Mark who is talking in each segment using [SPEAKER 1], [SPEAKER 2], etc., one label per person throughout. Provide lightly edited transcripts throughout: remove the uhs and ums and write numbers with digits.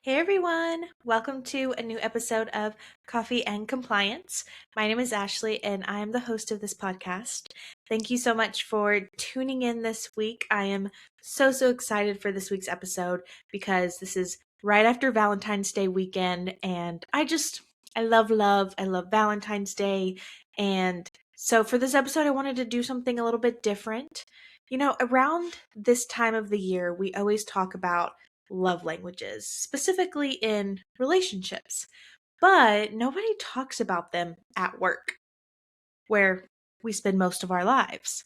[SPEAKER 1] Hey everyone, welcome to a new episode of Coffee and Compliance. My name is Ashley and I am the host of this podcast. Thank you so much for tuning in this week. I am so excited for this week's episode because this is right after Valentine's Day weekend and I love love. I love Valentine's Day. And so for this episode, I wanted to do something a little bit different. You know, around this time of the year, we always talk about love languages, specifically in relationships. But nobody talks about them at work, where we spend most of our lives.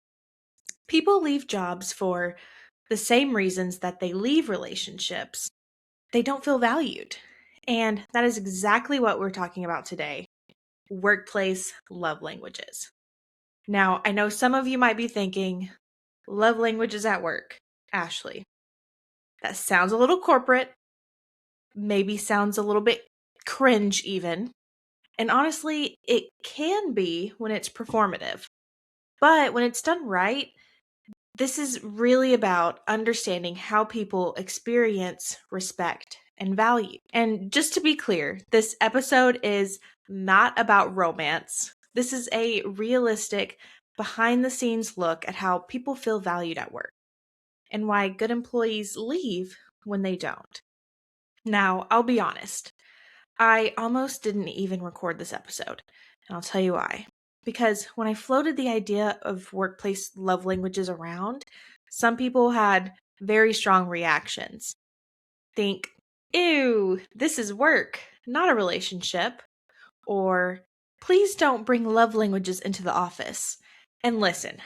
[SPEAKER 1] People leave jobs for the same reasons that they leave relationships. They don't feel valued. And that is exactly what we're talking about today: workplace love languages. Now, I know some of you might be thinking, love languages at work. Ashley, that sounds a little corporate. Maybe sounds a little bit cringe even. And honestly, it can be when it's performative. But when it's done right, this is really about understanding how people experience respect and value. And just to be clear, this episode is not about romance. This is a realistic, behind the scenes look at how people feel valued at work and why good employees leave when they don't. Now, I'll be honest. I almost didn't even record this episode, and I'll tell you why. Because when I floated the idea of workplace love languages around, some people had very strong reactions. Think, ew, this is work, not a relationship. Or, please don't bring love languages into the office. And listen,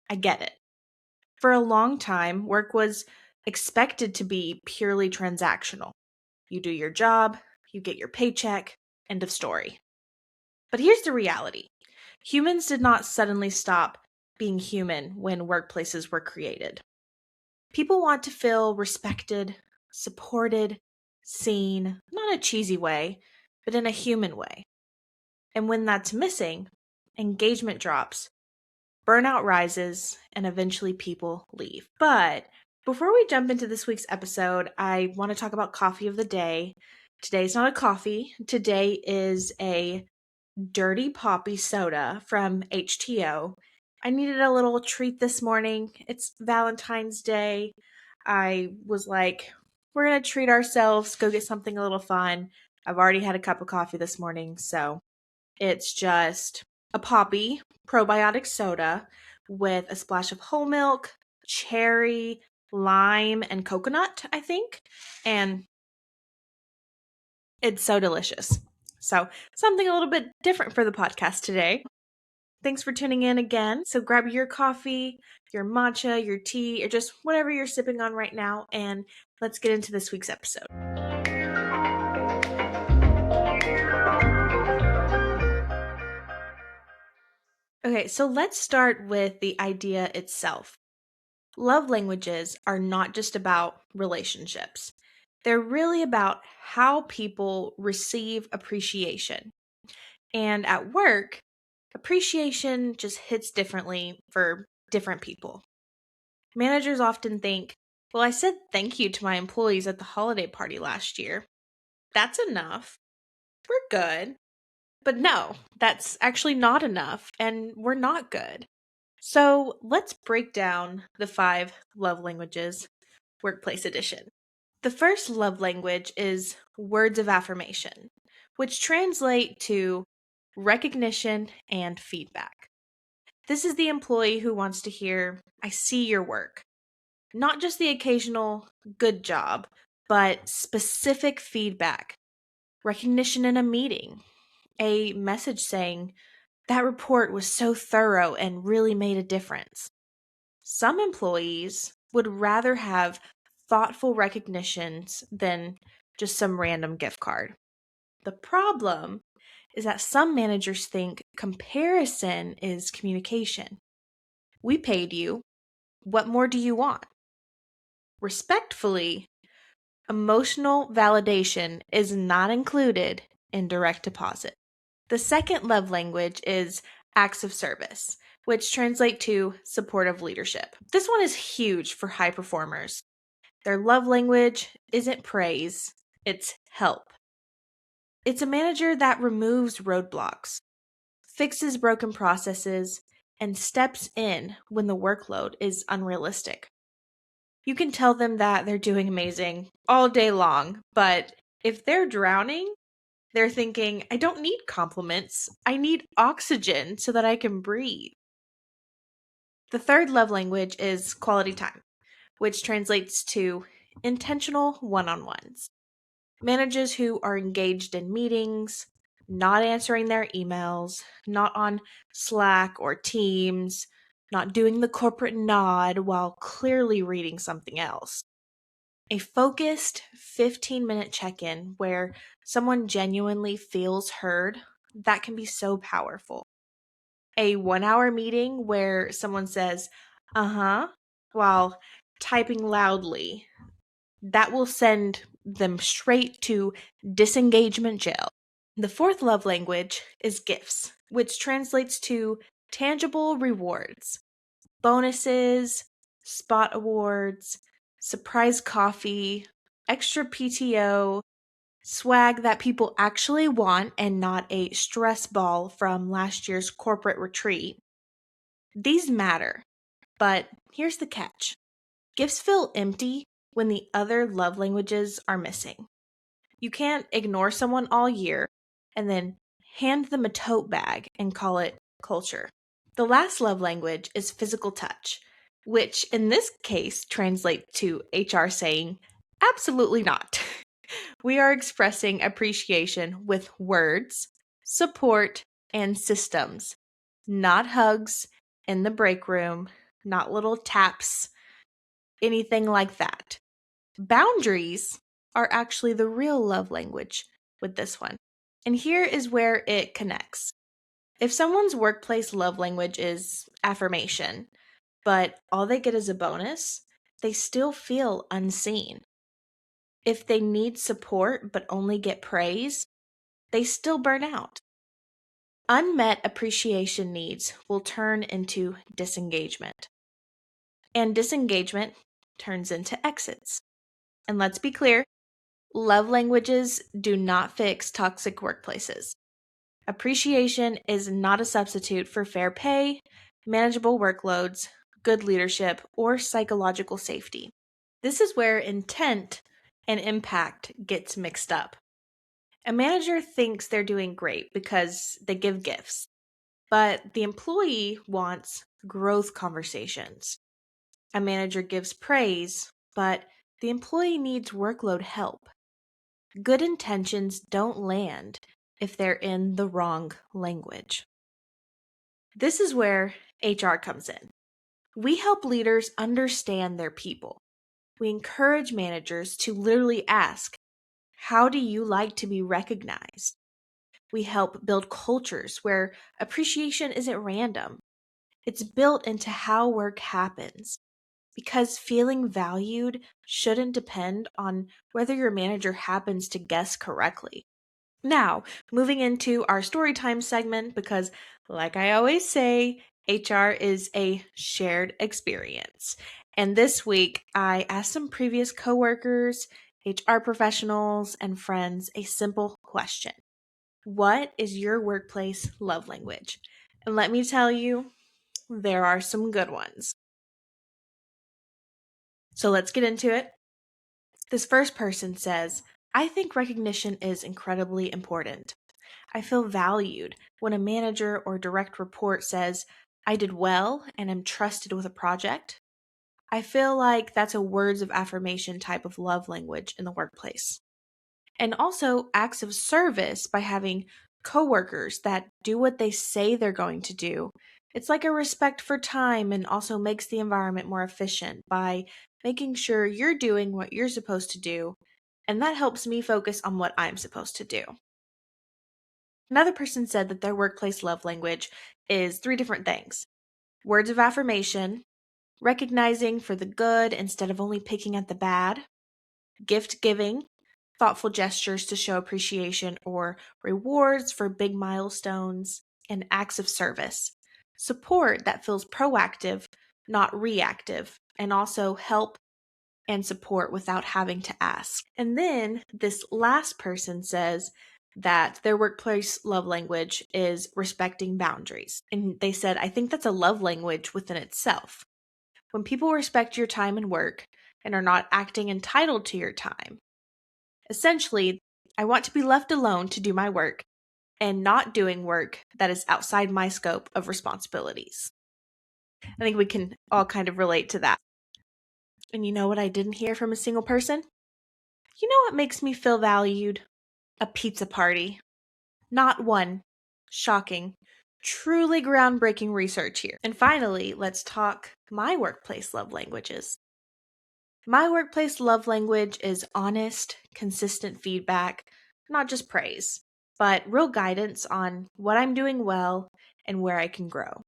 [SPEAKER 1] I get it. For a long time, work was expected to be purely transactional. You do your job, you get your paycheck, end of story. But here's the reality. Humans did not suddenly stop being human when workplaces were created. People want to feel respected, supported, seen, not in a cheesy way, but in a human way. And when that's missing, engagement drops, burnout rises, and eventually people leave. But before we jump into this week's episode, I want to talk about coffee of the day. Today's not a coffee. Today is a dirty poppy soda from HTO. I needed a little treat this morning. It's Valentine's Day. I was like, we're going to treat ourselves, go get something a little fun. I've already had a cup of coffee this morning, so it's just a poppy probiotic soda with a splash of whole milk, cherry, lime, and coconut, I think. And it's so delicious. So, something a little bit different for the podcast today. Thanks for tuning in again. So, grab your coffee, your matcha, your tea, or just whatever you're sipping on right now, and let's get into this week's episode. Okay, so let's start with the idea itself. Love languages are not just about relationships. They're really about how people receive appreciation. And at work, appreciation just hits differently for different people. Managers often think, well, I said thank you to my employees at the holiday party last year. That's enough. We're good. But no, that's actually not enough, and we're not good. So let's break down the 5 love languages, workplace edition. The first love language is words of affirmation, which translate to recognition and feedback. This is the employee who wants to hear, I see your work. Not just the occasional good job, but specific feedback. Recognition in a meeting. A message saying, that report was so thorough and really made a difference. Some employees would rather have thoughtful recognitions than just some random gift card. The problem is that some managers think comparison is communication. We paid you. What more do you want? Respectfully, emotional validation is not included in direct deposit. The second love language is acts of service, which translate to supportive leadership. This one is huge for high performers. Their love language isn't praise, it's help. It's a manager that removes roadblocks, fixes broken processes, and steps in when the workload is unrealistic. You can tell them that they're doing amazing all day long, but if they're drowning, they're thinking, I don't need compliments. I need oxygen so that I can breathe. The third love language is quality time, which translates to intentional one-on-ones. Managers who are engaged in meetings, not answering their emails, not on Slack or Teams, not doing the corporate nod while clearly reading something else. A focused 15-minute check-in where someone genuinely feels heard, that can be so powerful. A 1-hour meeting where someone says, uh-huh, while typing loudly, that will send them straight to disengagement jail. The fourth love language is gifts, which translates to tangible rewards, bonuses, spot awards, surprise coffee, extra PTO, swag that people actually want and not a stress ball from last year's corporate retreat. These matter, but here's the catch. Gifts feel empty when the other love languages are missing. You can't ignore someone all year and then hand them a tote bag and call it culture. The last love language is physical touch, which in this case translates to HR saying, absolutely not. We are expressing appreciation with words, support, and systems, not hugs in the break room, not little taps, anything like that. Boundaries are actually the real love language with this one. And here is where it connects. If someone's workplace love language is affirmation, but all they get is a bonus, they still feel unseen. If they need support but only get praise, they still burn out. Unmet appreciation needs will turn into disengagement. And disengagement turns into exits. And let's be clear, love languages do not fix toxic workplaces. Appreciation is not a substitute for fair pay, manageable workloads, good leadership, or psychological safety. This is where intent and impact gets mixed up. A manager thinks they're doing great because they give gifts, but the employee wants growth conversations. A manager gives praise, but the employee needs workload help. Good intentions don't land if they're in the wrong language. This is where HR comes in. We help leaders understand their people. We encourage managers to literally ask, how do you like to be recognized? We help build cultures where appreciation isn't random. It's built into how work happens. Because feeling valued shouldn't depend on whether your manager happens to guess correctly. Now, moving into our story time segment, because like I always say, HR is a shared experience. And this week, I asked some previous coworkers, HR professionals, and friends a simple question. What is your workplace love language? And let me tell you, there are some good ones. So let's get into it. This first person says, I think recognition is incredibly important. I feel valued when a manager or direct report says, I did well and am trusted with a project. I feel like that's a words of affirmation type of love language in the workplace. And also acts of service by having coworkers that do what they say they're going to do. It's like a respect for time and also makes the environment more efficient by making sure you're doing what you're supposed to do. And that helps me focus on what I'm supposed to do. Another person said that their workplace love language is 3 different things: words of affirmation, recognizing for the good instead of only picking at the bad, gift giving, thoughtful gestures to show appreciation or rewards for big milestones, and acts of service. Support that feels proactive, not reactive, and also help and support without having to ask. And then this last person says that their workplace love language is respecting boundaries. And they said, I think that's a love language within itself. When people respect your time and work and are not acting entitled to your time. Essentially, I want to be left alone to do my work and not doing work that is outside my scope of responsibilities. I think we can all kind of relate to that. And you know what I didn't hear from a single person? You know what makes me feel valued? A pizza party. Not one. Shocking. Truly groundbreaking research here. And finally, let's talk my workplace love languages. My workplace love language is honest, consistent feedback, not just praise, but real guidance on what I'm doing well and where I can grow.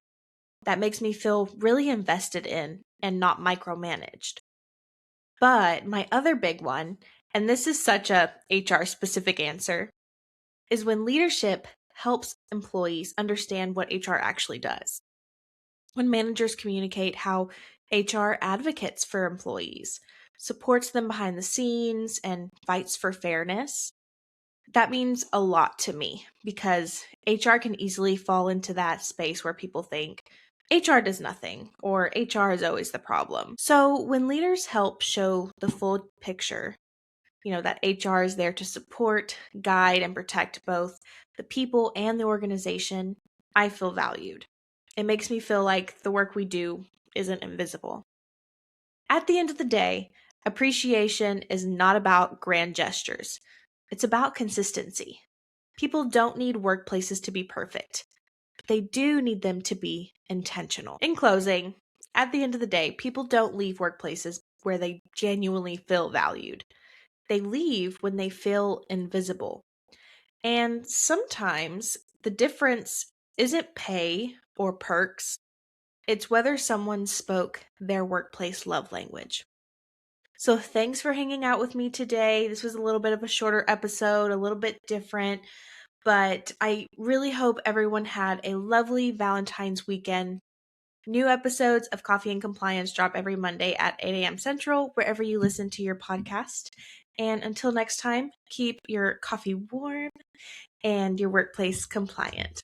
[SPEAKER 1] That makes me feel really invested in and not micromanaged. But my other big one, and this is such a HR specific answer, is when leadership helps employees understand what HR actually does. When managers communicate how HR advocates for employees, supports them behind the scenes, and fights for fairness, that means a lot to me because HR can easily fall into that space where people think HR does nothing or HR is always the problem. So when leaders help show the full picture, that HR is there to support, guide, and protect both the people and the organization, I feel valued. It makes me feel like the work we do isn't invisible. At the end of the day, appreciation is not about grand gestures. It's about consistency. People don't need workplaces to be perfect, but they do need them to be intentional. In closing, at the end of the day, people don't leave workplaces where they genuinely feel valued. They leave when they feel invisible. And sometimes the difference isn't pay or perks, it's whether someone spoke their workplace love language. So thanks for hanging out with me today. This was a little bit of a shorter episode, a little bit different, but I really hope everyone had a lovely Valentine's weekend. New episodes of Coffee and Compliance drop every Monday at 8 a.m. Central, wherever you listen to your podcast. And until next time, keep your coffee warm and your workplace compliant.